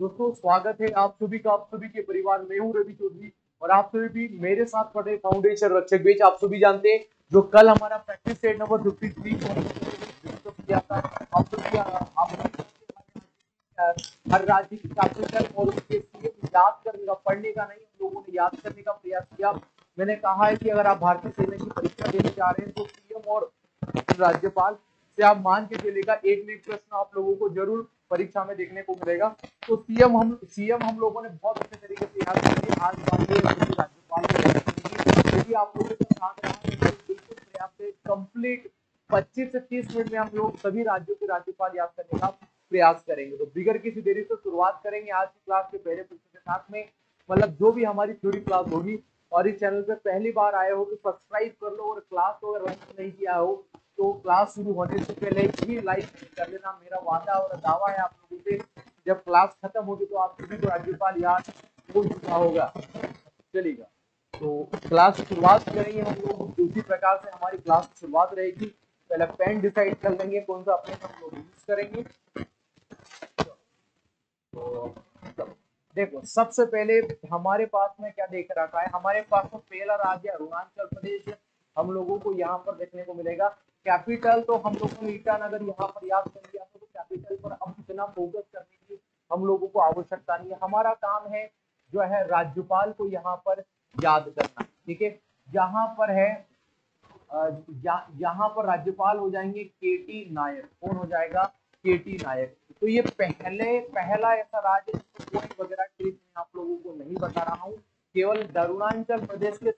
दोस्तों स्वागत है आप सभी का आप सभी के परिवार में। हूँ रवि चौधरी और आप सभी भी मेरे साथ पढ़ रहे फाउंडेशन रक्षक बैच। आप सभी जानते हैं जो कल हमारा प्रैक्टिस सेट नंबर 53 किया था। आप सभी हर राज्य की कैपिटल और उसके सीएम याद करने का, पढ़ने का नहीं, हम लोगों ने याद करने का प्रयास किया। मैंने कहा है कि अगर आप भारतीय सेना की परीक्षा देने जा रहे हैं तो सीएम और राज्यपाल से आप मान के चलेगा एक न एक प्रश्न आप लोगों को जरूर परीक्षा में देखने को मिलेगा। तो सीएम हम लोगों ने बहुत अच्छे तरीके से याद किए। आज राज्यपाल को यदि आप लोगों को साथ रहा है तो बिल्कुल पर्याप्त है। कंप्लीट 25 से 30 मिनट में हम लोग सभी राज्यों के राज्यपाल याद करने का प्रयास करेंगे। तो बिगर किसी देरी से शुरुआत करेंगे आज की क्लास के पहले प्रश्न के साथ में। मतलब जो भी हमारी थ्योरी क्लास होगी, और इस चैनल पे पहली बार आए हो तो सब्सक्राइब कर लो, और क्लास को अगर लाइक नहीं किया हो तो क्लास शुरू होने से पहले ही लाइक कर लेना। मेरा वादा और दावा है आप लोगों से, जब क्लास खत्म होगी तो आप सभी को राज्यपाल याद हो चुका होगा। चलिएगा तो क्लास की शुरुआत करेंगे हम लोग। उसी प्रकार से हमारी क्लास की शुरुआत रहेगी। पहले पेन डिसाइड कर लेंगे कौन सा पेन हम लोग यूज करेंगे। तो देखो सबसे पहले हमारे पास में क्या देख रखा है। हमारे पास में पहला राज्य अरुणाचल प्रदेश हम लोगों को यहाँ पर देखने को मिलेगा। कैपिटल तो हम लोगों ने ईटानगर यहाँ पर याद कर लिया, तो कैपिटल पर अब इतना फोकस करने की हम लोगों को आवश्यकता नहीं है। हमारा काम है जो है राज्यपाल को यहाँ पर याद करना। ठीक है, यहाँ पर है यहाँ पर राज्यपाल हो जाएंगे केटी नायक। कौन हो जाएगा? केटी नायक। तो ये पहला ऐसा राज्य कोई वगैरह ट्रिक मैं आप लोगों को नहीं बता रहा हूँ। केवल अरुणाचल प्रदेश के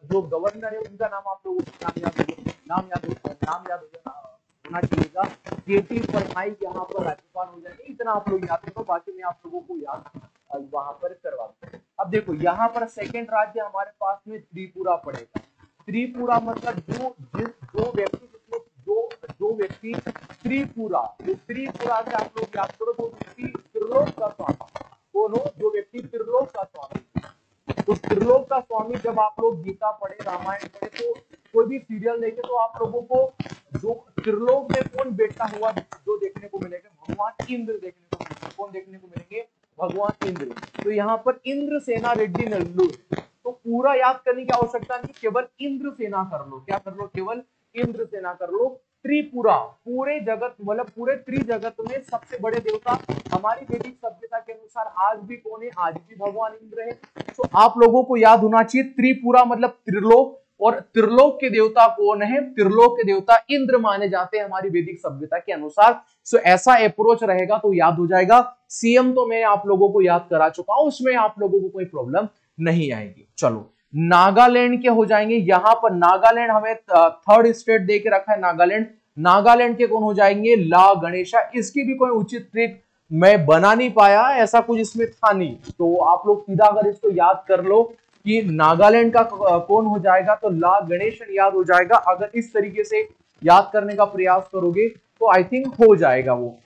जो गवर्नर है उनका नाम आप लोगों को नाम याद होना चाहिएगा। केटी पटनायक यहाँ पर राज्यपाल हो जाएंगे। इतना आप लोग याद करो, बाकी मैं आप लोगों को याद वहां पर करवा दूं। अब देखो यहाँ पर सेकेंड राज्य हमारे पास में त्रिपुरा पड़ेगा। त्रिपुरा मतलब जो व्यक्ति त्रिपुरा से आप लोग याद करो तो त्रिलोक का स्वामी। कौन हो? जो व्यक्ति त्रिलोक का स्वामी। तो त्रिलोक का स्वामी जब आप लोग गीता पढ़े, रामायण पढ़े, तो कोई भी सीरियल देखे तो आप लोगों को जो त्रिलोक में कौन बैठा हुआ जो देखने को मिलेगा? भगवान इंद्र देखने को मिलेंगे। कौन देखने को मिलेंगे? भगवान इंद्र। तो यहाँ पर इंद्र सेना रेड्डी नल्लू। तो पूरा याद करने की आवश्यकता नहीं, केवल इंद्र सेना कर लो। क्या कर लो? केवल इंद्र सेना कर लो। त्रिपुरा पूरे जगत मतलब पूरे त्रिजगत में सबसे बड़े देवता हमारी वैदिक सभ्यता के अनुसार आज भी कौन है? आज भी भगवान इंद्र है। तो आप लोगों को याद होना चाहिए त्रिपुरा मतलब त्रिलोक, और त्रिलोक के देवता कौन है? त्रिलोक के देवता इंद्र माने जाते हैं हमारी वैदिक सभ्यता के अनुसार। सो ऐसा अप्रोच रहेगा तो याद हो जाएगा। सीएम तो मैं आप लोगों को याद करा चुका हूं, उसमें आप लोगों को कोई प्रॉब्लम नहीं आएगी। चलो नागालैंड के हो जाएंगे। यहां पर नागालैंड हमें थर्ड स्टेट दे के रखा है नागालैंड। नागालैंड के कौन हो जाएंगे? ला गणेशा। इसकी भी कोई उचित ट्रिक मैं बना नहीं पाया, ऐसा कुछ इसमें था नहीं। तो आप लोग सीधा अगर इसको याद कर लो कि नागालैंड का कौन हो जाएगा तो ला गणेशन याद हो जाएगा। अगर इस तरीके से याद करने का प्रयास करोगे तो आई थिंक हो जाएगा वो।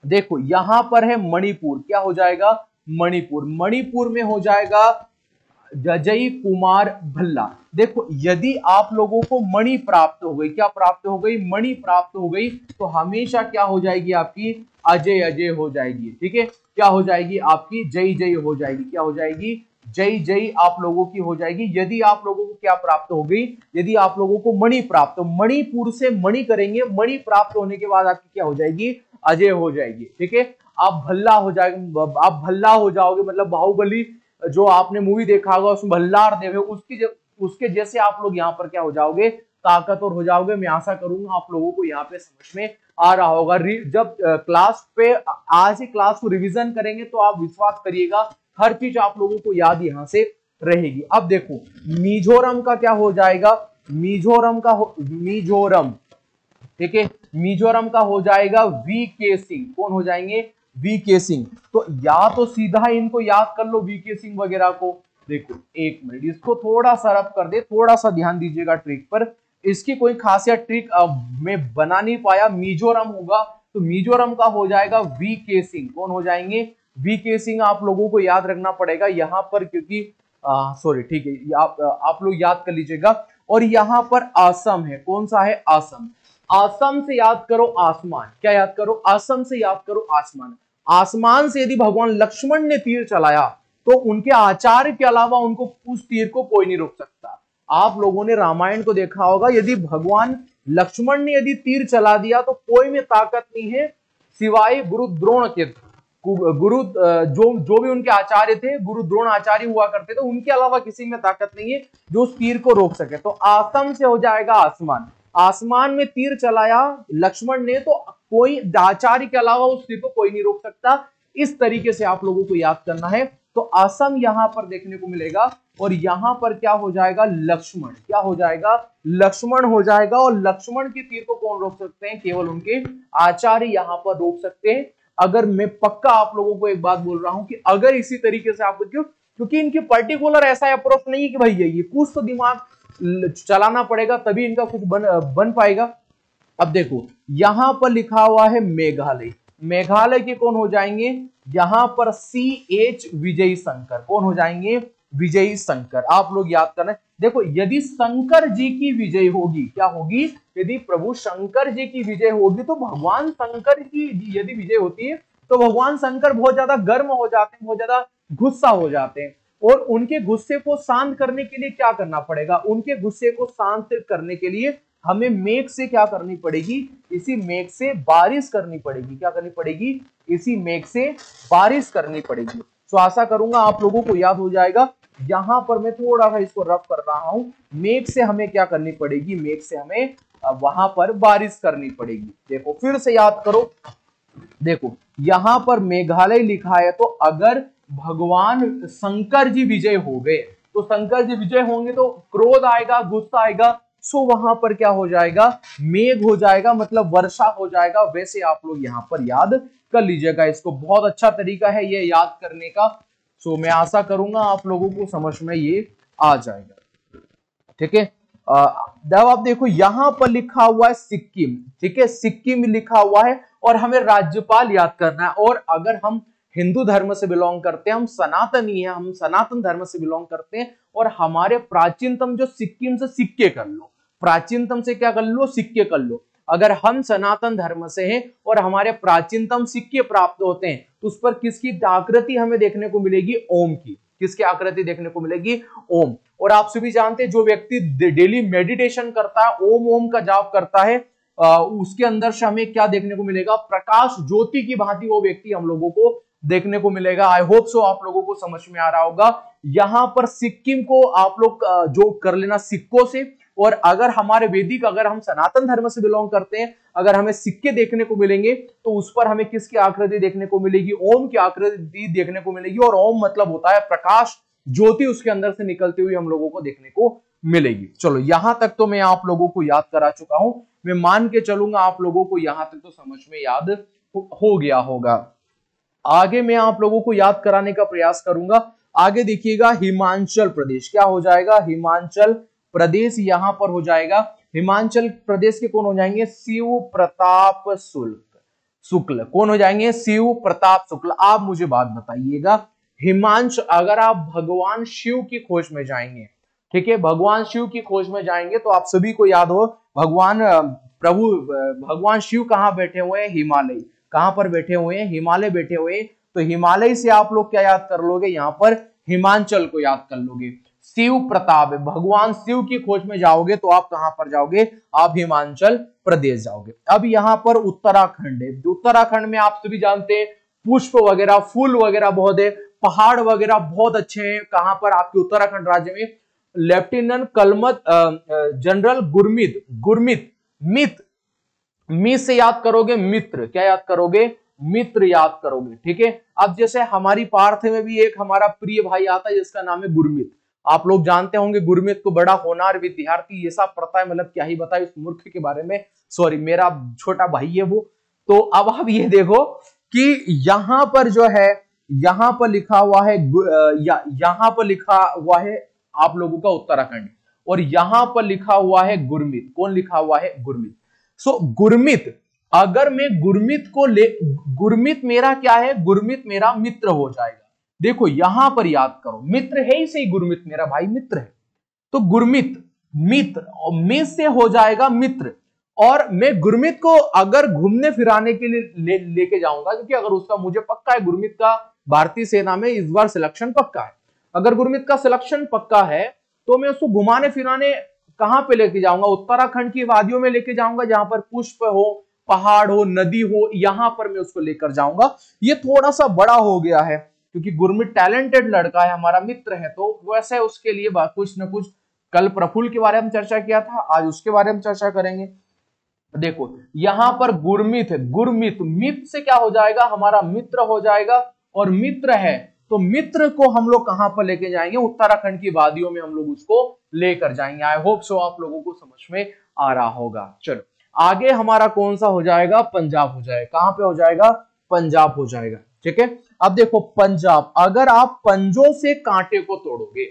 देखो यहां पर है मणिपुर। क्या हो जाएगा? मणिपुर। मणिपुर में हो जाएगा जजई कुमार भल्ला। देखो यदि आप लोगों को मणि प्राप्त हो गई, क्या प्राप्त हो गई? मणि प्राप्त हो गई, तो हमेशा क्या हो जाएगी? आपकी अजय अजय हो जाएगी। ठीक है, क्या हो जाएगी? आपकी जय जय हो जाएगी। क्या हो जाएगी? जय जय आप लोगों की हो जाएगी। यदि आप लोगों को क्या प्राप्त हो गई? यदि आप लोगों को मणि प्राप्त, तो मणिपुर से मणि करेंगे, मणि प्राप्त होने के बाद आपकी क्या हो जाएगी? अजय हो जाएगी। ठीक है, आप भल्ला हो जाएगा, आप भल्ला हो जाओगे। मतलब बाहुबली जो आपने मूवी देखा होगा उसमें भल्लार देव है, उसके जैसे आप लोग यहाँ पर क्या हो जाओगे? ताकतवर हो जाओगे। मैं आशा करूंगा आप लोगों को यहाँ पे समझ में आ रहा होगा। जब क्लास पे आज ही क्लास को रिवीजन करेंगे तो आप विश्वास करिएगा हर चीज आप लोगों को याद यहाँ से रहेगी। अब देखो मिजोरम का क्या हो जाएगा? मिजोरम। ठीक है, मिजोरम का हो जाएगा वीके सिंह। कौन हो जाएंगे? वीके सिंह। तो या तो सीधा इनको याद कर लो वीके सिंह वगैरह को। देखो एक मिनट, इसको थोड़ा सा रब कर दे, थोड़ा सा ध्यान दीजिएगा ट्रिक पर। इसकी कोई खासियत ट्रिक मैं बना नहीं पाया। मिजोरम होगा तो मिजोरम का हो जाएगा वीके सिंह। कौन हो जाएंगे? वीके सिंह आप लोगों को याद रखना पड़ेगा यहाँ पर, क्योंकि सॉरी ठीक है, आप लोग याद कर लीजिएगा। और यहाँ पर असम है। कौन सा है? असम। असम से याद करो आसमान। क्या याद करो? असम से याद करो आसमान। आसमान से यदि भगवान लक्ष्मण ने तीर चलाया तो उनके आचार्य के अलावा उनको उस तीर को कोई नहीं रोक सकता। आप लोगों ने रामायण को देखा होगा, यदि भगवान लक्ष्मण ने यदि तीर चला दिया तो कोई में ताकत नहीं है सिवाय गुरु द्रोण के। गुरु जो भी उनके आचार्य थे, गुरु द्रोण आचार्य हुआ करते थे, उनके अलावा किसी में ताकत नहीं है जो उस तीर को रोक सके। तो आसम से हो जाएगा आसमान, आसमान में तीर चलाया लक्ष्मण ने तो कोई आचार्य के अलावा उस तीर को कोई नहीं रोक सकता। इस तरीके से आप लोगों को याद करना है। तो असम यहां पर देखने को मिलेगा और यहां पर क्या हो जाएगा, लक्ष्मण। क्या हो जाएगा, लक्ष्मण हो जाएगा। और लक्ष्मण के तीर को कौन रोक सकते हैं, केवल उनके आचार्य यहां पर रोक सकते हैं। अगर मैं पक्का आप लोगों को एक बात बोल रहा हूं कि अगर इसी तरीके से आप, क्योंकि इनकी पर्टिकुलर ऐसा अप्रोच नहीं है कि भाई ये कुछ तो दिमाग चलाना पड़ेगा तभी इनका कुछ बन पाएगा। अब देखो यहां पर लिखा हुआ है मेघालय, मेघालय के कौन हो जाएंगे, यहां पर CH विजयी शंकर। कौन हो जाएंगे, विजयी शंकर। आप लोग याद करना। देखो यदि शंकर जी की विजय होगी, क्या होगी, यदि प्रभु शंकर जी की विजय होगी तो भगवान शंकर की यदि विजय होती है तो भगवान शंकर बहुत ज्यादा गर्म हो जाते हैं, बहुत ज्यादा गुस्सा हो जाते हैं। और उनके गुस्से को शांत करने के लिए क्या करना पड़ेगा, उनके गुस्से को शांत करने के लिए हमें मेघ से क्या करनी पड़ेगी, इसी मेघ से बारिश करनी पड़ेगी। क्या करनी पड़ेगी, इसी मेघ से बारिश करनी पड़ेगी। तो आशा करूंगा आप लोगों को याद हो जाएगा। यहां पर मैं थोड़ा सा इसको रफ कर रहा हूं। मेघ से हमें क्या करनी पड़ेगी, मेघ से हमें वहां पर बारिश करनी पड़ेगी। देखो फिर से याद करो, देखो यहां पर मेघालय लिखा है तो अगर भगवान शंकर जी विजय हो गए तो शंकर जी विजय होंगे तो क्रोध आएगा, गुस्सा आएगा। सो वहां पर क्या हो जाएगा, मेघ हो जाएगा, मतलब वर्षा हो जाएगा। वैसे आप लोग यहां पर याद कर लीजिएगा इसको। बहुत अच्छा तरीका है ये याद करने का। सो मैं आशा करूंगा आप लोगों को समझ में ये आ जाएगा। ठीक है, जब आप देखो यहां पर लिखा हुआ है सिक्किम। ठीक है, सिक्किम लिखा हुआ है और हमें राज्यपाल याद करना है। और अगर हम हिंदू धर्म से बिलोंग करते हैं, हम सनातनी है, हम सनातन धर्म से बिलोंग करते हैं और हमारे प्राचीनतम जो सिक्किम से सिक्के कर लो, प्राचीनतम से क्या कर लो, सिक्के कर लो। अगर हम सनातन धर्म से हैं और हमारे प्राचीनतम सिक्के प्राप्त होते हैं तो उस पर किसकी आकृति हमें देखने को मिलेगी, ओम की। किसकी आकृति देखने को मिलेगी, ओम। और आप सभी जानते हैं जो व्यक्ति डेली मेडिटेशन करता है, ओम ओम का जाप करता है, उसके अंदर से हमें क्या देखने को मिलेगा, प्रकाश ज्योति की भांति वो व्यक्ति हम लोगों को देखने को मिलेगा। आई होप सो आप लोगों को समझ में आ रहा होगा। यहां पर सिक्किम को आप लोग जो कर लेना सिक्कों से। और अगर हमारे वैदिक, अगर हम सनातन धर्म से बिलोंग करते हैं, अगर हमें सिक्के देखने को मिलेंगे तो उस पर हमें किसकी आकृति देखने को मिलेगी, ओम की आकृति देखने को मिलेगी। और ओम मतलब होता है प्रकाश, ज्योति उसके अंदर से निकलती हुई हम लोगों को देखने को मिलेगी। चलो यहां तक तो मैं आप लोगों को याद करा चुका हूं। मैं मान के चलूंगा आप लोगों को यहां तक तो समझ में याद हो गया होगा। आगे मैं आप लोगों को याद कराने का प्रयास करूंगा। आगे देखिएगा हिमाचल प्रदेश। क्या हो जाएगा, हिमाचल प्रदेश यहां पर हो जाएगा। हिमाचल प्रदेश के कौन हो जाएंगे, शिव प्रताप शुक्ल। कौन हो जाएंगे, शिव प्रताप शुक्ल। आप मुझे बात बताइएगा, हिमांशु, अगर आप भगवान शिव की खोज में जाएंगे, ठीक है, भगवान शिव की खोज में जाएंगे तो आप सभी को याद हो भगवान शिव कहां बैठे हुए हैं, हिमालय। कहां पर बैठे हुए हैं, हिमालय बैठे हुए हैं। तो हिमालय से आप लोग क्या याद कर लोगे, यहां पर हिमाचल को याद कर लोगे। शिव प्रताप, भगवान शिव की खोज में जाओगे तो आप कहां पर जाओगे, आप हिमाचल प्रदेश जाओगे। अब यहां पर उत्तराखंड है। उत्तराखंड में आप सभी जानते हैं पुष्प वगैरह, फूल वगैरह बहुत है, पहाड़ वगैरह बहुत अच्छे हैं। कहां पर, आपके उत्तराखंड राज्य में। लेफ्टिनेंट कलमत जनरल मित से याद करोगे, मित्र। क्या याद करोगे, मित्र याद करोगे। ठीक है, अब जैसे हमारी पार्थ में भी एक हमारा प्रिय भाई आता है जिसका नाम है गुरमीत। आप लोग जानते होंगे गुरमीत को, बड़ा होनहार विद्यार्थी, ये सब पढ़ता है, मतलब क्या ही बताए उस मूर्ख के बारे में। सॉरी, मेरा छोटा भाई है वो। तो अब आप ये देखो कि यहां पर जो है, यहां पर लिखा हुआ है यहां पर लिखा हुआ है आप लोगों का उत्तराखंड, और यहां पर लिखा हुआ है गुरमीत। कौन लिखा हुआ है, गुरमीत। सो गुरमीत, अगर मैं गुरमीत को गुरमीत मेरा क्या है, गुरमीत मेरा मित्र हो जाएगा। देखो यहां पर याद करो, मित्र है ही सही, गुरमीत मेरा भाई मित्र है। तो गुरमीत, मित्र, और में से हो जाएगा मित्र। और मैं गुरमीत को अगर घूमने फिराने के लिए लेके जाऊंगा, क्योंकि अगर उसका मुझे पक्का है गुरमीत का भारतीय सेना में इस बार सिलेक्शन पक्का है, अगर गुरमीत का सिलेक्शन पक्का है तो मैं उसको घुमाने फिराने कहां पे लेके जाऊंगा? उत्तराखंड की वादियों में लेके जाऊंगा, जहां पर पुष्प हो, पहाड़ हो, नदी हो, यहां पर मैं उसको लेकर जाऊंगा। ये थोड़ा सा बड़ा हो गया है, क्योंकि गुरमीत टैलेंटेड लड़का है, हमारा मित्र है, तो वैसे उसके लिए कुछ न कुछ, कल प्रफुल्ल के बारे में चर्चा किया था, आज उसके बारे में चर्चा करेंगे। देखो यहां पर गुरमीत है, गुरमीत मित से क्या हो जाएगा? हमारा मित्र हो जाएगा, और मित्र है तो मित्र को हम लोग कहां पर लेके जाएंगे? उत्तराखंड की वादियों में हम लोग उसको लेकर जाएंगे। आई होप सो आप लोगों को समझ में आ रहा होगा। चलो आगे हमारा कौन सा हो जाएगा? पंजाब हो जाएगा। कहां पे हो जाएगा? पंजाब हो जाएगा। ठीक है, अब देखो पंजाब, अगर आप पंजों से कांटे को तोड़ोगे,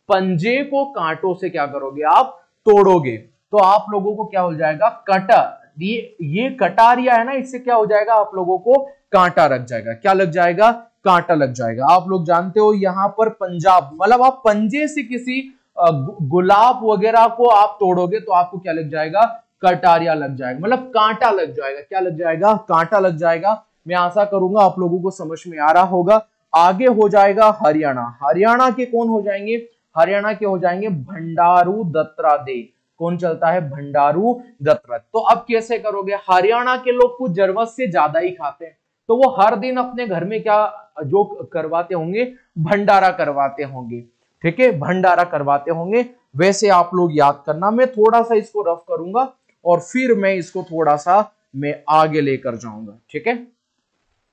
पंजे को कांटों से क्या करोगे? आप तोड़ोगे, तो आप लोगों को क्या हो जाएगा? कटर। ये कटारिया है ना, इससे क्या हो जाएगा? आप लोगों को कांटा लग जाएगा। क्या लग जाएगा? कांटा लग जाएगा। आप लोग जानते हो यहां पर पंजाब मतलब आप पंजे से किसी गुलाब वगैरह को आप तोड़ोगे तो आपको क्या लग जाएगा? कटारिया लग जाएगा, मतलब कांटा लग जाएगा। क्या लग जाएगा? कांटा लग जाएगा। मैं आशा करूंगा आप लोगों को समझ में आ रहा होगा। आगे हो जाएगा हरियाणा। हरियाणा के कौन हो जाएंगे? हरियाणा के हो जाएंगे भंडारू दत्तात्रेय। कौन चलता है? भंडारू दत्तात्रेय। तो अब कैसे करोगे? हरियाणा के लोग कुछ जरूरत से ज्यादा ही खाते हैं, तो वो हर दिन अपने घर में क्या जो करवाते होंगे? भंडारा करवाते होंगे। ठीक है, भंडारा करवाते होंगे। वैसे आप लोग याद करना, मैं थोड़ा सा इसको रफ करूंगा और फिर मैं इसको थोड़ा सा मैं आगे लेकर जाऊंगा। ठीक है,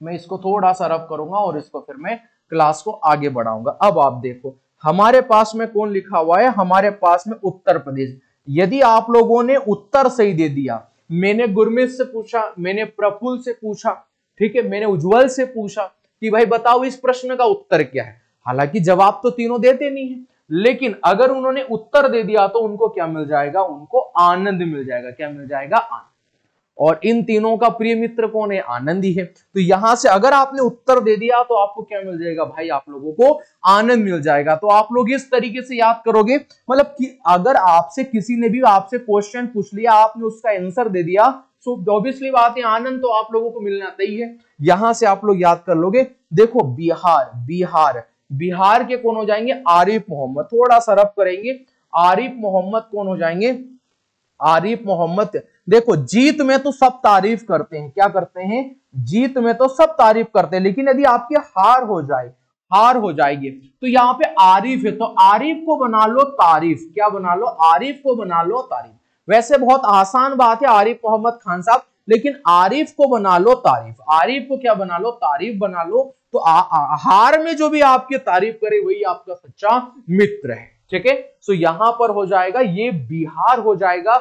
मैं इसको थोड़ा सा रफ करूंगा और इसको फिर मैं क्लास को आगे बढ़ाऊंगा। अब आप देखो हमारे पास में कौन लिखा हुआ है? हमारे पास में उत्तर प्रदेश। यदि आप लोगों ने उत्तर सही दे दिया, मैंने गुरमीत से पूछा, मैंने प्रफुल्ल से पूछा, ठीक है, मैंने उज्जवल से पूछा कि भाई बताओ इस प्रश्न का उत्तर क्या है, हालांकि जवाब तो तीनों देते नहीं है, लेकिन अगर उन्होंने उत्तर दे दिया तो उनको क्या मिल जाएगा? उनको आनंद मिल जाएगा। क्या मिल जाएगा? आनंद। और इन तीनों का प्रिय मित्र कौन है? आनंद ही है। तो यहां से अगर आपने उत्तर दे दिया तो आपको क्या मिल जाएगा भाई? आप लोगों को आनंद मिल जाएगा। तो आप लोग इस तरीके से याद करोगे, मतलब कि अगर आपसे किसी ने भी आपसे क्वेश्चन पूछ लिया, आपने उसका आंसर दे दिया, सो ऑब्वियसली बात है आनंद तो आप लोगों को मिलना तय है। यहां से आप लोग याद कर लोगे। देखो बिहार, बिहार, बिहार के कौन हो जाएंगे? आरिफ मोहम्मद। थोड़ा सा रफ करेंगे, आरिफ मोहम्मद कौन हो जाएंगे? आरिफ मोहम्मद। देखो जीत में तो सब तारीफ करते हैं, क्या करते हैं? जीत में तो सब तारीफ करते हैं, लेकिन यदि आपकी हार हो जाए, हार हो जाएगी, तो यहाँ पे आरिफ है, तो आरिफ को बना लो तारीफ। क्या बना लो? आरिफ को बना लो तारीफ। वैसे बहुत आसान बात है आरिफ मोहम्मद खान साहब, लेकिन आरिफ को बना लो तारीफ। आरिफ को क्या बना लो? तारीफ बना लो। तो हार में जो भी आपकी तारीफ करे वही आपका सच्चा मित्र है। ठीक है, सो यहां पर हो जाएगा ये बिहार हो जाएगा।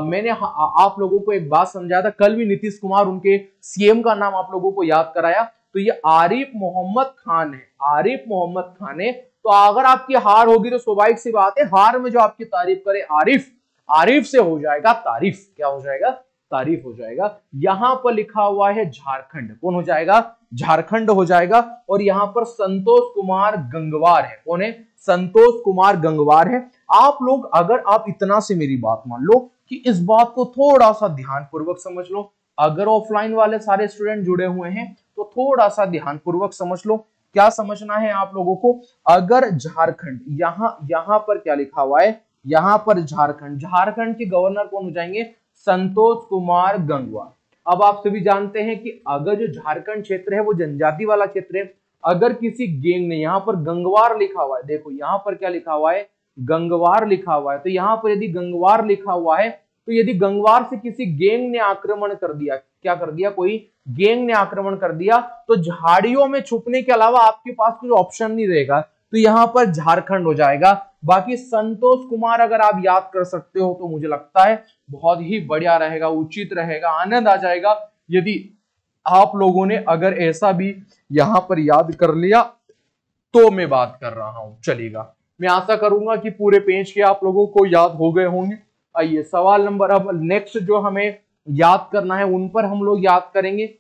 मैंने आप लोगों को एक बात समझाया था, कल भी नीतीश कुमार उनके सीएम का नाम आप लोगों को याद कराया, तो ये आरिफ मोहम्मद खान है। आरिफ मोहम्मद खान है। तो अगर आपकी हार होगी तो स्वाभाविक सी बात है हार में जो आपकी तारीफ करे आरिफ, आरिफ से हो जाएगा तारीफ। क्या हो जाएगा? तारीफ हो जाएगा। यहां पर लिखा हुआ है झारखंड। कौन हो जाएगा? झारखंड हो जाएगा। और यहां पर संतोष कुमार गंगवार है। कौन है? संतोष कुमार गंगवार है। आप लोग अगर आप इतना से मेरी बात मान लो कि इस बात को थोड़ा सा ध्यानपूर्वक समझ लो, अगर ऑफलाइन वाले सारे स्टूडेंट जुड़े हुए हैं तो थोड़ा सा ध्यानपूर्वक समझ लो। क्या समझना है आप लोगों को? अगर झारखंड, यहां पर क्या लिखा हुआ है? यहां पर झारखंड, झारखंड के गवर्नर कौन हो जाएंगे? संतोष कुमार गंगवार। अब आप सभी जानते हैं कि अगर जो झारखंड क्षेत्र है वो जनजाति वाला क्षेत्र है, अगर किसी गैंग ने, यहां पर गंगवार लिखा हुआ है, देखो यहां पर क्या लिखा हुआ है? गंगवार लिखा हुआ है। तो यहां पर यदि गंगवार लिखा हुआ है, तो यदि गंगवार से किसी गैंग ने आक्रमण कर दिया, क्या कर दिया? कोई गैंग ने आक्रमण कर दिया, तो झाड़ियों में छुपने के अलावा आपके पास कोई ऑप्शन नहीं रहेगा, तो यहां पर झारखंड हो जाएगा। बाकी संतोष कुमार अगर आप याद कर सकते हो तो मुझे लगता है बहुत ही बढ़िया रहेगा, उचित रहेगा, आनंद आ जाएगा यदि आप लोगों ने अगर ऐसा भी यहां पर याद कर लिया तो मैं बात कर रहा हूं, चलेगा। मैं आशा करूंगा कि पूरे पेज के आप लोगों को याद हो गए होंगे। आइए सवाल नंबर, अब नेक्स्ट जो हमें याद करना है उन पर हम लोग याद करेंगे।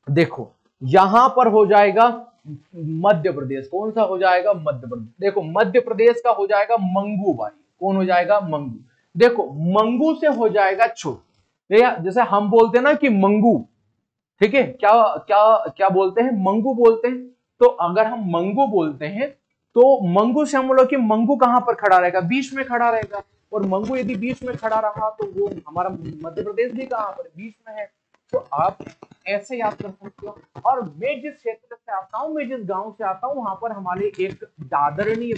देखो यहां पर हो जाएगा मध्य प्रदेश। कौन सा हो जाएगा? मध्य प्रदेश। देखो मध्य प्रदेश का हो जाएगा मंगू भाई। कौन हो जाएगा? मंगू। देखो मंगू से हो जाएगा छो। जैसे हम बोलते हैं ना कि मंगू, ठीक है, क्या क्या क्या बोलते हैं, मंगू बोलते हैं। तो अगर हम मंगू बोलते हैं तो मंगू से हम बोलो कि मंगू कहां पर खड़ा रहेगा, बीच में खड़ा रहेगा। और मंगू यदि बीच में खड़ा रहा तो वो हमारा मध्य प्रदेश भी कहां पर, बीच में है। तो आप ऐसे याद कर सकते हो। और मैं जिस क्षेत्र से आता हूं, मैं जिस गांव से आता हूं, वहां पर हमारे एक दादरणीय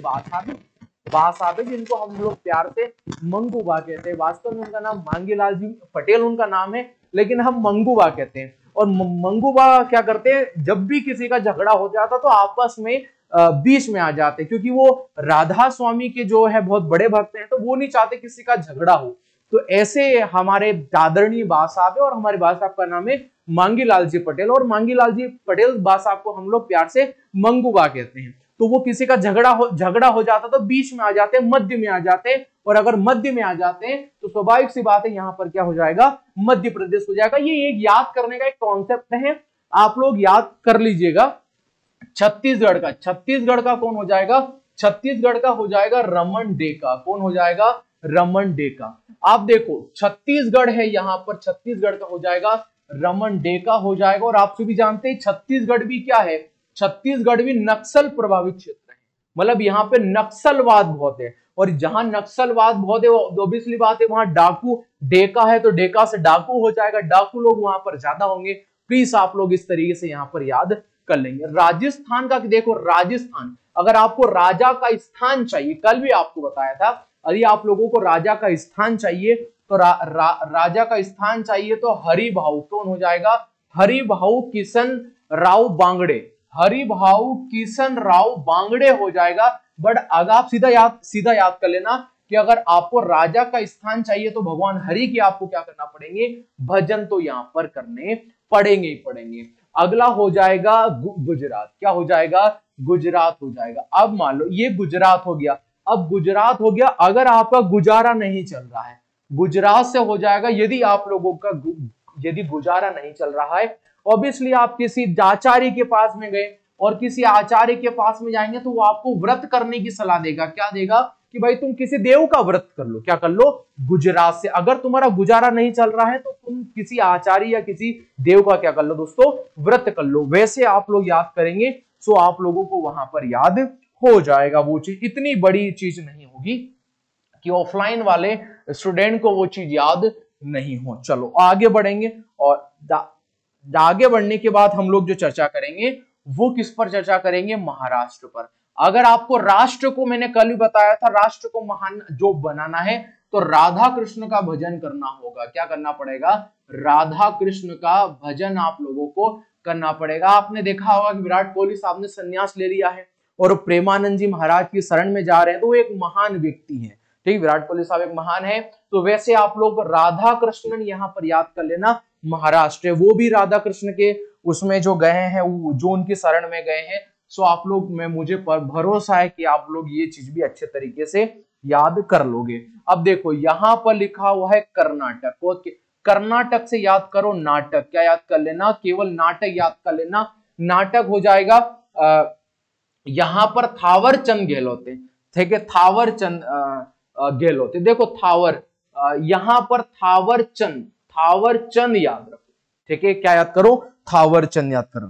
भाषा है जिनको हम लोग प्यार से मंगूबा कहते हैं। वास्तव में उनका नाम मांगीलाल जी पटेल उनका नाम है, लेकिन हम मंगूबा कहते हैं। और मंगूबा क्या करते हैं, जब भी किसी का झगड़ा हो जाता तो आपस में बीच में आ जाते, क्योंकि वो राधा स्वामी के जो है बहुत बड़े भक्त हैं, तो वो नहीं चाहते किसी का झगड़ा हो। तो ऐसे हमारे दादरणीय बा साहब है और हमारे बा साहब का नाम है मांगीलाल जी पटेल। और मांगीलाल जी पटेल बा साहब को हम लोग प्यार से मंगूबा कहते हैं। तो वो किसी का झगड़ा हो जाता तो बीच में आ जाते, मध्य में आ जाते। और अगर मध्य में आ जाते हैं तो स्वाभाविक सी बात है, यहां पर क्या हो जाएगा, मध्य प्रदेश हो जाएगा। ये एक याद करने का एक कॉन्सेप्ट है, आप लोग याद कर लीजिएगा। छत्तीसगढ़ का कौन हो जाएगा, छत्तीसगढ़ का हो जाएगा रमन डेका। कौन हो जाएगा, रमन डेका। आप देखो छत्तीसगढ़ है, यहां पर छत्तीसगढ़ का हो जाएगा रमन डेका हो जाएगा। और आप सभी जानते हैं छत्तीसगढ़ भी क्या है, छत्तीसगढ़ भी नक्सल प्रभावित क्षेत्र है, मतलब यहाँ पे नक्सलवाद बहुत है। और जहां नक्सलवाद बहुत है, ऑब्वियसली बात है वहां डाकू, डेका है तो डेका से डाकू हो जाएगा, डाकू लोग वहां पर ज्यादा होंगे। प्लीज आप लोग इस तरीके से यहां पर याद कर लेंगे। राजस्थान का देखो, राजस्थान अगर आपको राजा का स्थान चाहिए, कल भी आपको बताया था, यदि आप लोगों को राजा का स्थान चाहिए तो राजा का स्थान चाहिए तो हरिभाऊ कौन हो जाएगा, हरिभाऊ किशन राव बांगड़े, हरिभाऊ किशन राव बांगड़े हो जाएगा। बट अगर आप सीधा याद कर लेना कि अगर आपको राजा का स्थान चाहिए तो भगवान हरि की आपको क्या करना पड़ेंगे, भजन तो यहां पर करने पड़ेंगे ही पड़ेंगे। अगला हो जाएगा गुजरात, क्या हो जाएगा, गुजरात हो जाएगा। अब मान लो ये गुजरात हो गया, अब गुजरात हो गया। अगर आपका गुजारा नहीं चल रहा है, गुजरात से हो जाएगा, यदि आप लोगों का यदि गुजारा नहीं चल रहा है, ऑब्वियसली आप किसी आचार्य के पास में गए और किसी आचार्य के पास में जाएंगे तो वो आपको व्रत करने की सलाह देगा। क्या देगा कि भाई तुम किसी देव का व्रत कर लो, क्या कर लो, गुजरात से। अगर तुम्हारा गुजारा नहीं चल रहा है तो तुम किसी आचार्य या किसी देव का क्या कर लो दोस्तों, व्रत कर लो। वैसे आप लोग याद करेंगे तो आप लोगों को वहां पर याद हो जाएगा वो चीज, इतनी बड़ी चीज नहीं होगी कि ऑफलाइन वाले स्टूडेंट को वो चीज याद नहीं हो। चलो आगे बढ़ेंगे, और आगे बढ़ने के बाद हम लोग जो चर्चा करेंगे वो किस पर चर्चा करेंगे, महाराष्ट्र पर। अगर आपको राष्ट्र को, मैंने कल भी बताया था, राष्ट्र को महान जो बनाना है तो राधा कृष्ण का भजन करना होगा। क्या करना पड़ेगा, राधा कृष्ण का भजन आप लोगों को करना पड़ेगा। आपने देखा होगा कि विराट कोहली साहब ने संन्यास ले लिया है और प्रेमानंद जी महाराज की शरण में जा रहे हैं, तो वो एक महान व्यक्ति है, ठीक, विराट कोहली साहब एक महान है। तो वैसे आप लोग राधा कृष्णन यहाँ पर याद कर लेना, महाराष्ट्र वो भी राधा कृष्ण के उसमें जो गए हैं, जो उनकी शरण में गए हैं। सो आप लोग, मैं मुझे भरोसा है कि आप लोग ये चीज भी अच्छे तरीके से याद कर लोगे। अब देखो यहाँ पर लिखा हुआ है कर्नाटक, ओके, कर्नाटक से याद करो नाटक, क्या याद कर लेना, केवल नाटक याद कर लेना। नाटक हो जाएगा यहाँ पर थावर चंद गहलोत, ठीक है, थावर चंद गहलोत। देखो थावर, यहाँ पर थावर चंद याद रखो, ठीक है, क्या याद करो, थावर चंद याद करो।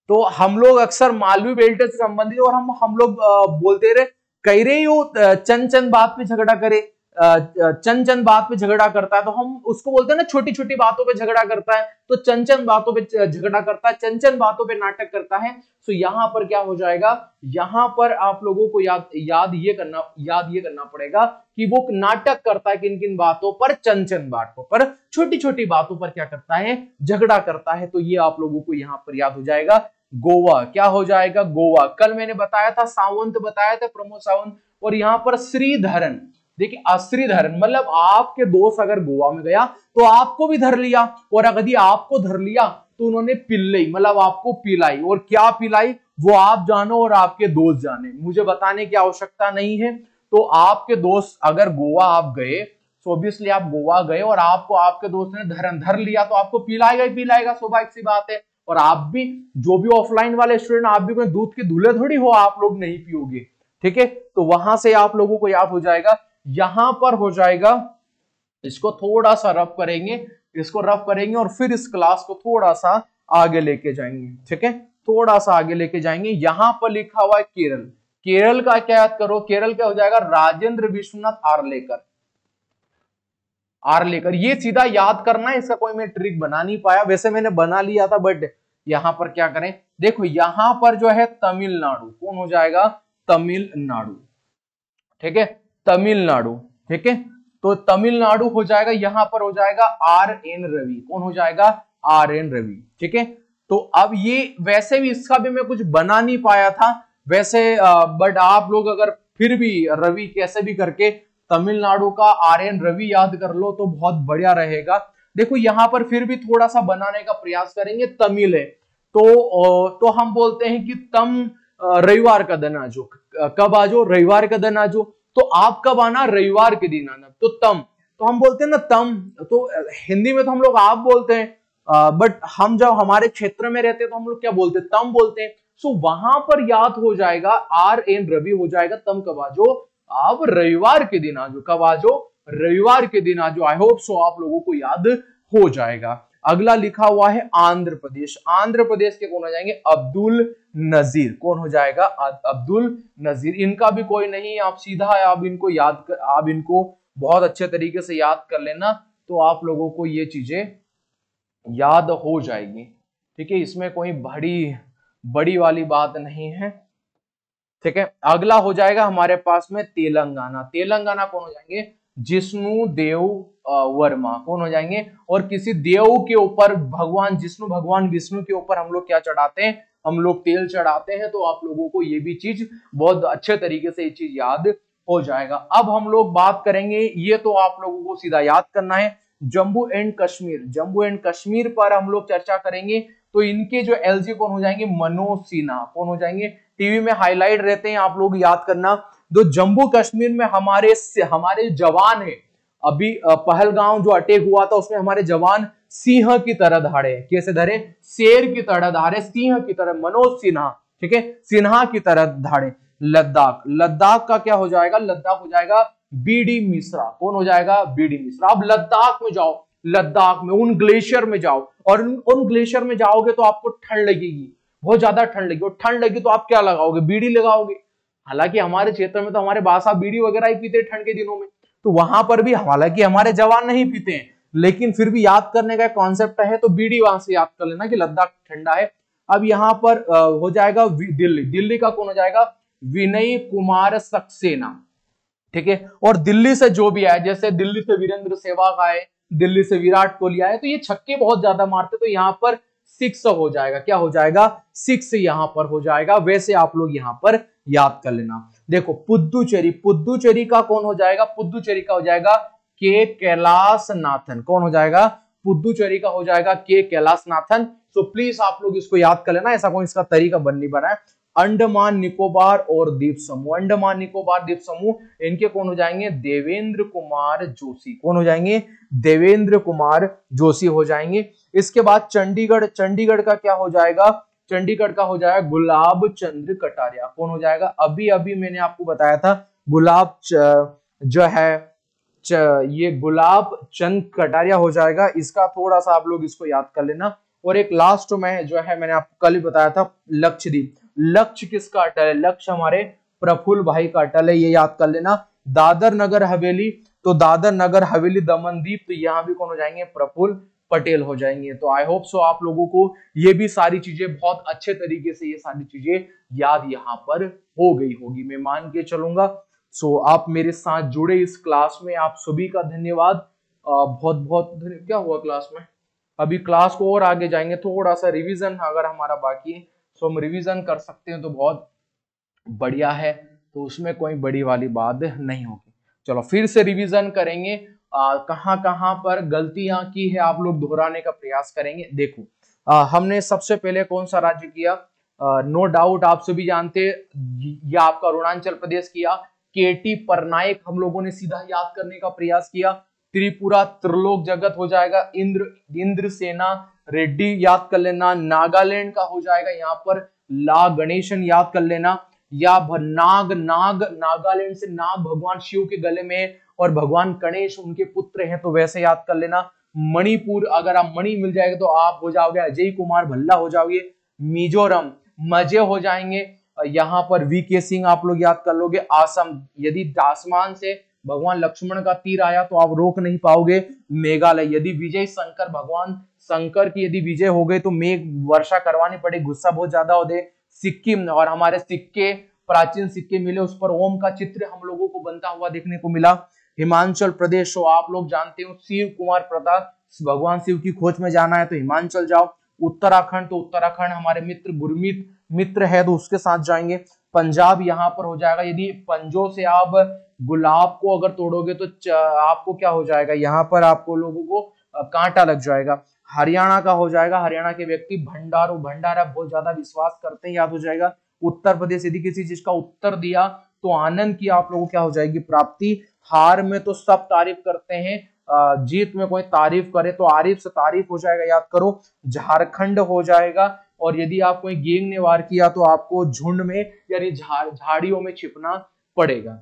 तो हम लोग अक्सर मालवी बेल्ट से संबंधित, और हम लोग बोलते रहे, कह रहे हो चंद बात पे झगड़ा करे, चंद बात पे झगड़ा करता है, तो हम उसको बोलते हैं ना छोटी छोटी बातों पे झगड़ा करता है, तो चंद बातों पे झगड़ा करता है, चंद बातों पे नाटक करता है। तो यहाँ पर क्या हो जाएगा, यहाँ पर आप लोगों को याद ये करना पड़ेगा कि वो नाटक करता है किन किन बातों पर, चंद बातों पर, छोटी छोटी बातों पर क्या करता है, झगड़ा करता है। तो ये आप लोगों को यहाँ पर याद हो जाएगा। गोवा क्या हो जाएगा, गोवा, कल मैंने बताया था, सावंत बताया था, प्रमोद सावंत। और यहाँ पर श्रीधरन, देखिए अश्रीधरन मतलब आपके दोस्त अगर गोवा में गया तो आपको भी धर लिया, और अगर आपको धर लिया तो उन्होंने पिल्लई मतलब आपको पिलाई, और क्या पिलाई वो आप जानो और आपके दोस्त जाने, मुझे बताने की आवश्यकता नहीं है। तो आपके दोस्त अगर गोवा आप गए, तो ऑब्वियसली आप गोवा गए और आपको आपके दोस्त ने धर लिया तो आपको पिलाएगा ही पिलाएगा, स्वाभाविक सी बात है। और आप भी, जो भी ऑफलाइन वाले स्टूडेंट, आप भी कोई दूध के दूल्हे थोड़ी हो, आप लोग नहीं पियोगे, ठीक है। तो वहां से आप लोगों को याद हो जाएगा, यहां पर हो जाएगा इसको थोड़ा सा रफ करेंगे, इसको रफ करेंगे और फिर इस क्लास को थोड़ा सा आगे लेके जाएंगे। ठीक है, थोड़ा सा आगे लेके जाएंगे। यहां पर लिखा हुआ है केरल। केरल का क्या याद करो, केरल क्या हो जाएगा, राजेंद्र विश्वनाथ आर्लेकर। आर्लेकर, ये सीधा याद करना है, इसका कोई मैं ट्रिक बना नहीं पाया, वैसे मैंने बना लिया था, बट यहां पर क्या करें, देखो यहां पर जो है तमिलनाडु, कौन हो जाएगा, तमिलनाडु। ठीक है, तमिलनाडु। ठीक है, तो तमिलनाडु हो जाएगा, यहां पर हो जाएगा आर एन रवि। कौन हो जाएगा, आर एन रवि। ठीक है, तो अब ये वैसे भी इसका भी मैं कुछ बना नहीं पाया था वैसे, बट आप लोग अगर फिर भी रवि कैसे भी करके तमिलनाडु का आर एन रवि याद कर लो तो बहुत बढ़िया रहेगा। देखो यहां पर फिर भी थोड़ा सा बनाने का प्रयास करेंगे, तमिल है तो हम बोलते हैं कि तम रविवार का दिन आजो। कब आजो, रविवार का दिन आजो। तो आप कब आना, रविवार के दिन आना, तो तम, तो हम बोलते हैं ना तम, तो हिंदी में तो हम लोग आप बोलते हैं, बट हम जब हमारे क्षेत्र में रहते हैं तो हम लोग क्या बोलते हैं, तम बोलते हैं। सो वहां पर याद हो जाएगा, आर एन रवि हो जाएगा, तम कब आजो, आप रविवार के दिन आजो। कब आजो, रविवार के दिन आजो। आई होप सो आप लोगों को याद हो जाएगा। अगला लिखा हुआ है आंध्र प्रदेश। आंध्र प्रदेश के कौन हो जाएंगे, अब्दुल नजीर। कौन हो जाएगा, अब्दुल नजीर। इनका भी कोई नहीं, आप सीधा आप इनको याद कर, आप इनको बहुत अच्छे तरीके से याद कर लेना, तो आप लोगों को ये चीजें याद हो जाएगी। ठीक है, इसमें कोई बड़ी वाली बात नहीं है। ठीक है, अगला हो जाएगा हमारे पास में तेलंगाना। तेलंगाना कौन हो जाएंगे, जिष्णु देव वर्मा। कौन हो जाएंगे, और किसी देव के ऊपर भगवान जिष्णु, भगवान विष्णु के ऊपर हम लोग क्या चढ़ाते हैं, हम लोग तेल चढ़ाते हैं। तो आप लोगों को ये भी चीज बहुत अच्छे तरीके से ये चीज याद हो जाएगा। अब हम लोग बात करेंगे, ये तो आप लोगों को सीधा याद करना है, जम्मू एंड कश्मीर। जम्मू एंड कश्मीर पर हम लोग चर्चा करेंगे, तो इनके जो एलजी कौन हो जाएंगे, मनोज सिन्हा। कौन हो जाएंगे, टीवी में हाईलाइट रहते हैं, आप लोग याद करना। तो जम्मू कश्मीर में हमारे जवान है, अभी पहलगांव जो अटैक हुआ था उसमें हमारे जवान सिंह की तरह धाड़े, कैसे धरे, शेर की तरह धाड़े, सिंह की तरह, मनोज सिन्हा। ठीक है, सिन्हा की तरह धाड़े। लद्दाख, लद्दाख का क्या हो जाएगा, लद्दाख हो जाएगा बीडी मिश्रा। कौन हो जाएगा, बीडी मिश्रा। अब लद्दाख में जाओ, लद्दाख में उन ग्लेशियर में जाओ, और उन ग्लेशियर में जाओगे तो आपको ठंड लगेगी, बहुत ज्यादा ठंड लगी, और ठंड लगी तो आप क्या लगाओगे, बीड़ी लगाओगे। हालांकि हमारे क्षेत्र में तो हमारे बासा बीड़ी वगैरह ही पीते ठंड के दिनों में, तो वहां पर भी हालांकि हमारे जवान नहीं पीते हैं, लेकिन फिर भी याद करने का कॉन्सेप्ट है, तो बीड़ी वहां से याद कर लेना कि लद्दाख ठंडा है। अब यहाँ पर हो जाएगा दिल्ली। दिल्ली का कौन हो जाएगा, विनय कुमार सक्सेना। ठीक है, और दिल्ली से जो भी आए, जैसे दिल्ली से वीरेंद्र सहवाग आए, दिल्ली से विराट कोहली आए, तो ये छक्के बहुत ज्यादा मारते, तो यहाँ पर 6 हो जाएगा। क्या हो जाएगा, 6 यहाँ पर हो जाएगा। वैसे आप लोग यहाँ पर याद कर लेना। देखो पुद्दुचेरी, पुद्दुचेरी का कौन हो जाएगा, पुद्दुचेरी का हो जाएगा के कैलाश नाथन। कौन हो जाएगा, पुद्दुचेरी का हो जाएगा के कैलाश नाथन। तो प्लीज आप लोग इसको याद कर लेना, ऐसा कोई इसका तरीका बन नहीं बना है। अंडमान निकोबार और द्वीप समूह, अंडमान निकोबार द्वीप समूह, इनके कौन हो जाएंगे, देवेंद्र कुमार जोशी। कौन हो जाएंगे, देवेंद्र कुमार जोशी हो जाएंगे। इसके बाद चंडीगढ़, चंडीगढ़ का क्या हो जाएगा, चंडीगढ़ का हो जाएगा गुलाब चंद्र कटारिया। कौन हो जाएगा, अभी अभी मैंने आपको बताया था, गुलाब जो है ये गुलाब चंद कटारिया हो जाएगा। इसका थोड़ा सा आप लोग इसको याद कर लेना। और एक लास्ट में जो है मैंने आपको कल ही बताया था, लक्षद्वीप। लक्ष्य किसका अटल है, लक्ष्य हमारे प्रफुल्ल भाई का अटल है, ये याद कर लेना। दादर नगर हवेली, तो दादर नगर हवेली दमनदीप, तो यहाँ भी कौन हो जाएंगे, प्रफुल्ल पटेल हो जाएंगे। तो आई होप सो आप लोगों को ये भी सारी चीजें बहुत अच्छे तरीके से ये सारी चीजें याद यहाँ पर हो गई होगी, मैं मान के चलूंगा। सो आप मेरे साथ जुड़े इस क्लास में, आप सभी का धन्यवाद। बहुत बहुत क्या हुआ क्लास में, अभी क्लास को और आगे जाएंगे, थोड़ा सा रिवीजन अगर हमारा बाकी है सो हम रिवीजन कर सकते हैं तो बहुत बढ़िया है, तो उसमें कोई बड़ी वाली बात नहीं होगी। चलो फिर से रिवीजन करेंगे, कहां कहां पर गलतियां की है आप लोग दोहराने का प्रयास करेंगे। देखो हमने सबसे पहले कौन सा राज्य किया, नो डाउट आप सभी जानते, या आपका अरुणाचल प्रदेश किया। केटी परनायक हम लोगों ने सीधा याद करने का प्रयास किया। त्रिपुरा त्रिलोक जगत हो जाएगा, इंद्र सेना रेड्डी याद कर लेना। नागालैंड का हो जाएगा यहाँ पर ला गणेशन याद कर लेना। या नागालैंड से नाग भगवान शिव के गले में और भगवान गणेश उनके पुत्र हैं, तो वैसे याद कर लेना। मणिपुर, अगर आप मणि मिल जाएगा तो आप हो जाओगे अजय कुमार भल्ला हो जाओगे। मिजोरम मजे हो जाएंगे, यहाँ पर वीके सिंह आप लोग याद कर लोगे। असम, यदि आसमान से भगवान लक्ष्मण का तीर आया तो आप रोक नहीं पाओगे। मेघालय, यदि विजय शंकर, भगवान शंकर की यदि विजय हो गई तो मेघ वर्षा करवानी पड़ेगी, गुस्सा बहुत ज्यादा हो दे। सिक्किम, और हमारे सिक्के, प्राचीन सिक्के मिले, उस पर ओम का चित्र हम लोगों को बनता हुआ देखने को मिला। हिमाचल प्रदेश, तो आप लोग जानते हो शिव कुमार प्रताप, भगवान शिव की खोज में जाना है तो हिमाचल जाओ। उत्तराखंड, तो उत्तराखंड हमारे मित्र गुरमीत मित्र है तो उसके साथ जाएंगे। पंजाब यहाँ पर हो जाएगा, यदि पंजों से आप गुलाब को अगर तोड़ोगे तो आपको क्या हो जाएगा, यहाँ पर आपको लोगों को कांटा लग जाएगा। हरियाणा का हो जाएगा, हरियाणा के व्यक्ति भंडारो, भंडारा बहुत ज्यादा विश्वास करते हैं, याद हो जाएगा। उत्तर प्रदेश, यदि किसी चीज का उत्तर दिया तो आनंद की आप लोगों को क्या हो जाएगी, प्राप्ति। हार में तो सब तारीफ करते हैं, जीत में कोई तारीफ करे तो आरिफ से तारीफ हो जाएगा, याद करो। झारखंड हो जाएगा, और यदि आप कोई गैंग ने वार किया तो आपको झुंड में यानी झाड़ियों में छिपना पड़ेगा।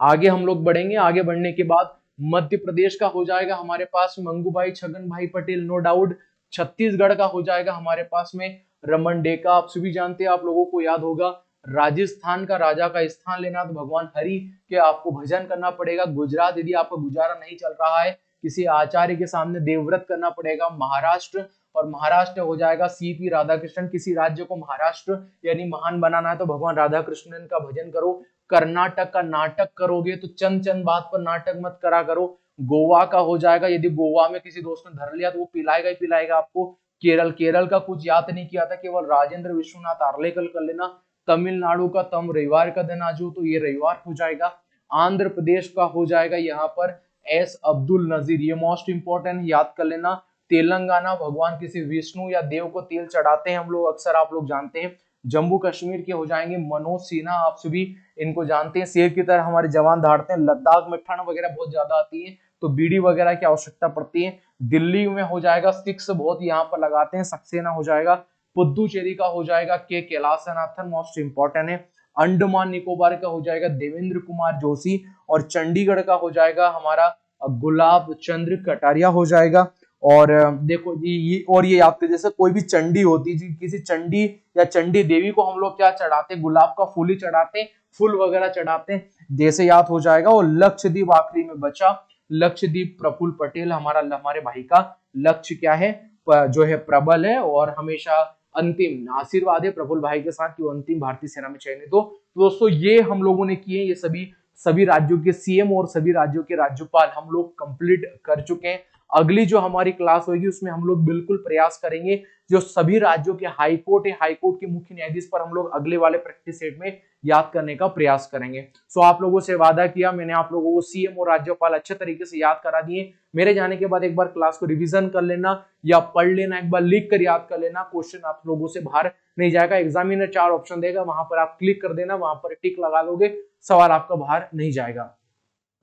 आगे हम लोग बढ़ेंगे, आगे बढ़ने के बाद मध्य प्रदेश का हो जाएगा हमारे पास मंगूभाई छगन भाई पटेल, नो डाउट। छत्तीसगढ़ का हो जाएगा हमारे पास में रमन डेका, आप सभी जानते हैं, आप लोगों को याद होगा। राजस्थान का राजा का स्थान लेना तो भगवान हरि के आपको भजन करना पड़ेगा। गुजरात, यदि आपका गुजारा नहीं चल रहा है, किसी आचार्य के सामने देवव्रत करना पड़ेगा। महाराष्ट्र, और महाराष्ट्र हो जाएगा सीपी राधाकृष्णन, किसी राज्य को महाराष्ट्र यानी महान बनाना है तो भगवान राधा कृष्णन का भजन करो। कर्नाटक का नाटक करोगे तो चंद चंद बात पर नाटक मत करा करो। गोवा का हो जाएगा, यदि गोवा में किसी दोस्त ने धर लिया तो वो पिलाएगा ही पिलाएगा आपको। केरल, केरल का कुछ याद नहीं किया था, केवल राजेंद्र विश्वनाथ आर्लेकर कर लेना। तमिलनाडु का तम रविवार का दिन आजू, तो ये रविवार हो जाएगा। आंध्र प्रदेश का हो जाएगा यहाँ पर एस अब्दुल नजीर, ये मोस्ट इंपॉर्टेंट याद कर लेना। तेलंगाना, भगवान किसी विष्णु या देव को तेल चढ़ाते हैं हम लोग, अक्सर आप लोग जानते हैं। जम्मू कश्मीर के हो जाएंगे मनोज सिन्हा, आप सभी इनको जानते हैं, शेर की तरह हमारे जवान दहाड़ते हैं। लद्दाख में ठंड वगैरह बहुत ज्यादा आती है तो बीड़ी वगैरह की आवश्यकता पड़ती है। दिल्ली में हो जाएगा सिक्स, बहुत यहाँ पर लगाते हैं, सक्सेना हो जाएगा। पुदुचेरी का हो जाएगा के कैलाशनाथन, मोस्ट इंपॉर्टेंट है। अंडमान निकोबार का हो जाएगा देवेंद्र कुमार जोशी, और चंडीगढ़ का हो जाएगा हमारा गुलाब चंद्र कटारिया हो जाएगा। और देखो ये आपके जैसे कोई भी चंडी होती है, किसी चंडी या चंडी देवी को हम लोग क्या चढ़ाते, गुलाब का फूल ही चढ़ाते, फूल वगैरह चढ़ाते हैं, जैसे याद हो जाएगा। और लक्षद्वीप आखिरी में बचा, लक्षद्वीप प्रफुल्ल पटेल, हमारे भाई का लक्ष्य क्या है, जो है प्रबल है, और हमेशा अंतिम आशीर्वाद है प्रफुल्ल भाई के साथ कि वो अंतिम भारतीय सेना में चयनित हो। तो दोस्तों ये हम लोगों ने किए, ये सभी राज्यों के सीएम और सभी राज्यों के राज्यपाल हम लोग कंप्लीट कर चुके हैं। अगली जो हमारी क्लास होगी उसमें हम लोग बिल्कुल प्रयास करेंगे जो सभी राज्यों के हाईकोर्ट है, हाईकोर्ट के मुख्य न्यायाधीश पर हम लोग अगले वाले प्रैक्टिस सेट में याद करने का प्रयास करेंगे। सो आप लोगों से वादा किया, मैंने आप लोगों को सीएम और राज्यपाल अच्छे तरीके से याद करा दिए। मेरे जाने के बाद एक बार क्लास को रिवीजन कर लेना या पढ़ लेना, एक बार लिख कर याद कर लेना, क्वेश्चन आप लोगों से बाहर नहीं जाएगा। एग्जामिनर 4 ऑप्शन देगा, वहां पर आप क्लिक कर देना, वहां पर टिक लगा दोगे, सवाल आपका बाहर नहीं जाएगा।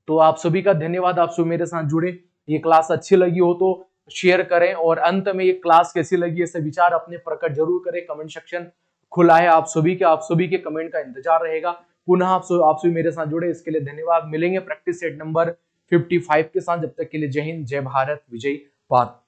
तो आप सभी का धन्यवाद, आप सभी मेरे साथ जुड़े। ये क्लास अच्छी लगी हो तो शेयर करें, और अंत में ये क्लास कैसी लगी ऐसे विचार अपने प्रकट जरूर करें। कमेंट सेक्शन खुला है आप सभी के कमेंट का इंतजार रहेगा। पुनः आप सभी मेरे साथ जुड़े, इसके लिए धन्यवाद। मिलेंगे प्रैक्टिस सेट नंबर 55 के साथ, जब तक के लिए जय हिंद, जय भारत, विजय भारत।